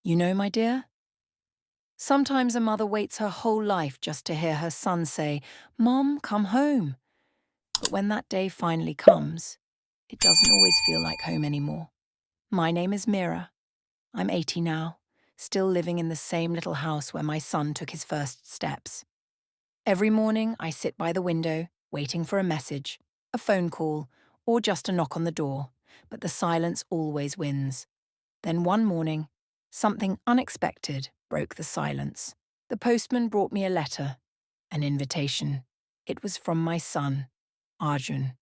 You know, my dear, sometimes a mother waits her whole life just to hear her son say, Mom, come home. But when that day finally comes, it doesn't always feel like home anymore. My name is Mira. I'm 80 now, still living in the same little house where my son took his first steps. Every morning, I sit by the window, waiting for a message, a phone call, or just a knock on the door, but the silence always wins. Then one morning, something unexpected broke the silence. The postman brought me a letter, an invitation. It was from my son, Arjun.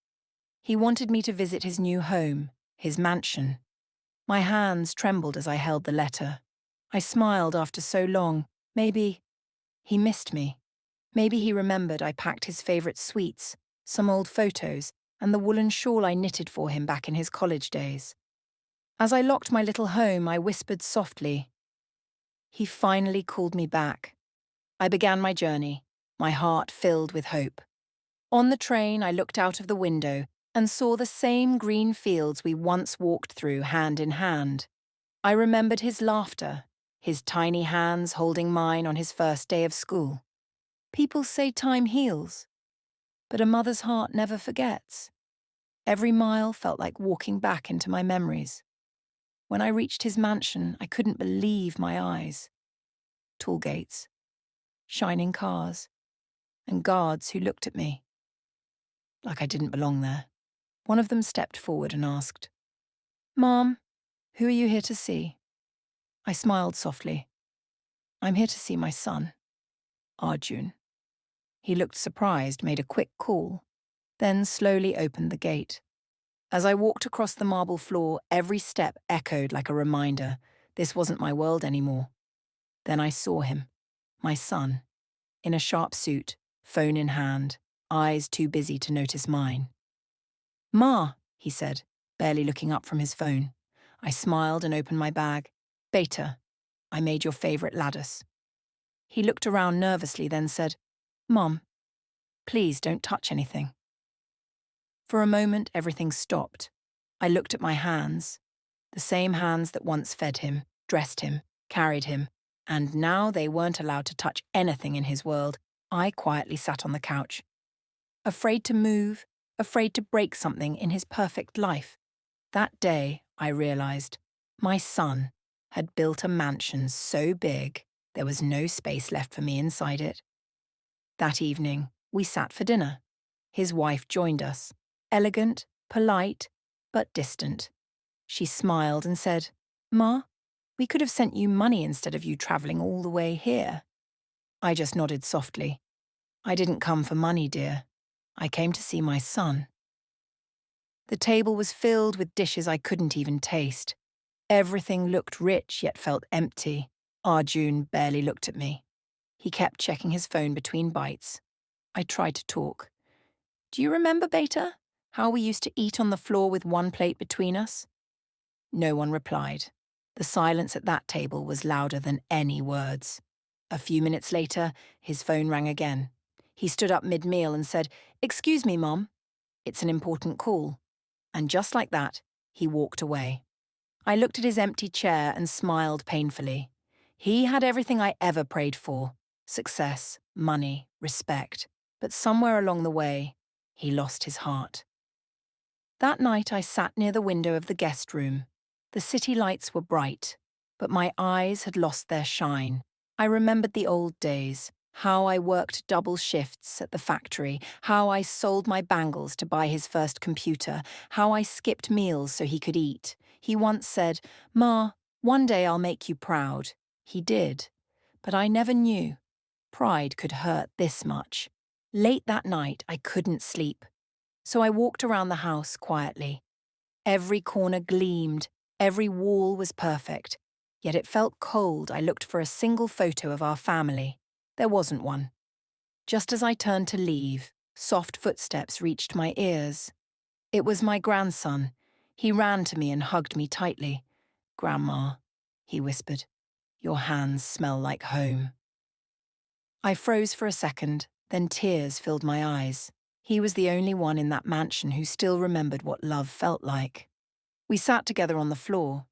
He wanted me to visit his new home, his mansion. My hands trembled as I held the letter. I smiled after so long. Maybe he missed me. Maybe he remembered I packed his favorite sweets, some old photos, and the woolen shawl I knitted for him back in his college days. As I locked my little home, I whispered softly. He finally called me back. I began my journey, my heart filled with hope. On the train, I looked out of the window and saw the same green fields we once walked through hand in hand. I remembered his laughter, his tiny hands holding mine on his first day of school. People say time heals, but a mother's heart never forgets. Every mile felt like walking back into my memories. When I reached his mansion, I couldn't believe my eyes. Tall gates, shining cars, and guards who looked at me like I didn't belong there. One of them stepped forward and asked, Mom, who are you here to see? I smiled softly. I'm here to see my son, Arjun. He looked surprised, made a quick call, then slowly opened the gate. As I walked across the marble floor, every step echoed like a reminder. This wasn't my world anymore. Then I saw him, my son, in a sharp suit, phone in hand, eyes too busy to notice mine. Ma, he said, barely looking up from his phone. I smiled and opened my bag. Beta, I made your favorite lattice. He looked around nervously, then said, Mom, please don't touch anything. For a moment, everything stopped. I looked at my hands, the same hands that once fed him, dressed him, carried him, and now they weren't allowed to touch anything in his world. I quietly sat on the couch, afraid to move, afraid to break something in his perfect life. That day, I realized, my son had built a mansion so big there was no space left for me inside it. That evening, we sat for dinner. His wife joined us, elegant, polite, but distant. She smiled and said, Ma, we could have sent you money instead of you traveling all the way here. I just nodded softly. I didn't come for money, dear. I came to see my son. The table was filled with dishes I couldn't even taste. Everything looked rich yet felt empty. Arjun barely looked at me. He kept checking his phone between bites. I tried to talk. Do you remember, Beta? How we used to eat on the floor with one plate between us? No one replied. The silence at that table was louder than any words. A few minutes later, his phone rang again. He stood up mid-meal and said, Excuse me, Mom. It's an important call. And just like that, he walked away. I looked at his empty chair and smiled painfully. He had everything I ever prayed for: success, money, respect. But somewhere along the way, he lost his heart. That night I sat near the window of the guest room. The city lights were bright, but my eyes had lost their shine. I remembered the old days, how I worked double shifts at the factory, how I sold my bangles to buy his first computer, how I skipped meals so he could eat. He once said, Ma, one day I'll make you proud. He did, but I never knew. Pride could hurt this much. Late that night, I couldn't sleep. So I walked around the house quietly. Every corner gleamed, every wall was perfect. Yet it felt cold. I looked for a single photo of our family. There wasn't one. Just as I turned to leave, soft footsteps reached my ears. It was my grandson. He ran to me and hugged me tightly. Grandma, he whispered, your hands smell like home. I froze for a second, then tears filled my eyes. He was the only one in that mansion who still remembered what love felt like. We sat together on the floor.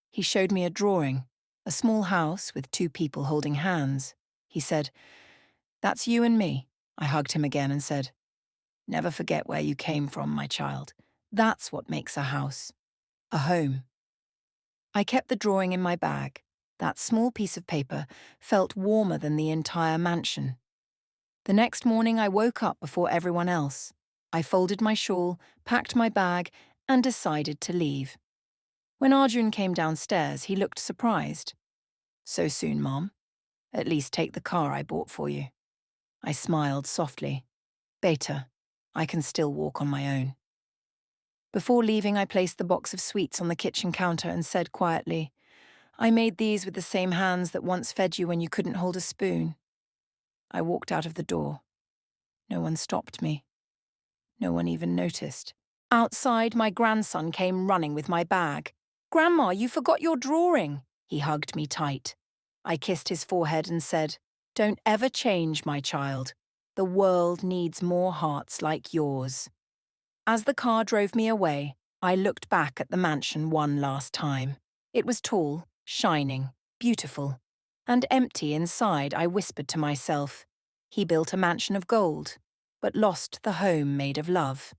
He showed me a drawing, A small house with two people holding hands. He said, "That's you and me." I hugged him again and said, "Never forget where you came from, my child. That's what makes a house, a home." I kept the drawing in my bag. That small piece of paper felt warmer than the entire mansion. The next morning I woke up before everyone else. I folded my shawl, packed my bag, and decided to leave. When Arjun came downstairs, he looked surprised. "So soon, Mom? At least take the car I bought for you." I smiled softly. "Beta, I can still walk on my own." Before leaving, I placed the box of sweets on the kitchen counter and said quietly, "I made these with the same hands that once fed you when you couldn't hold a spoon." I walked out of the door. No one stopped me. No one even noticed. Outside, my grandson came running with my bag. "Grandma, you forgot your drawing." He hugged me tight. I kissed his forehead and said, "Don't ever change, my child. The world needs more hearts like yours." As the car drove me away, I looked back at the mansion one last time. It was tall, shining, beautiful, and empty inside. I whispered to myself, "He built a mansion of gold, but lost the home made of love."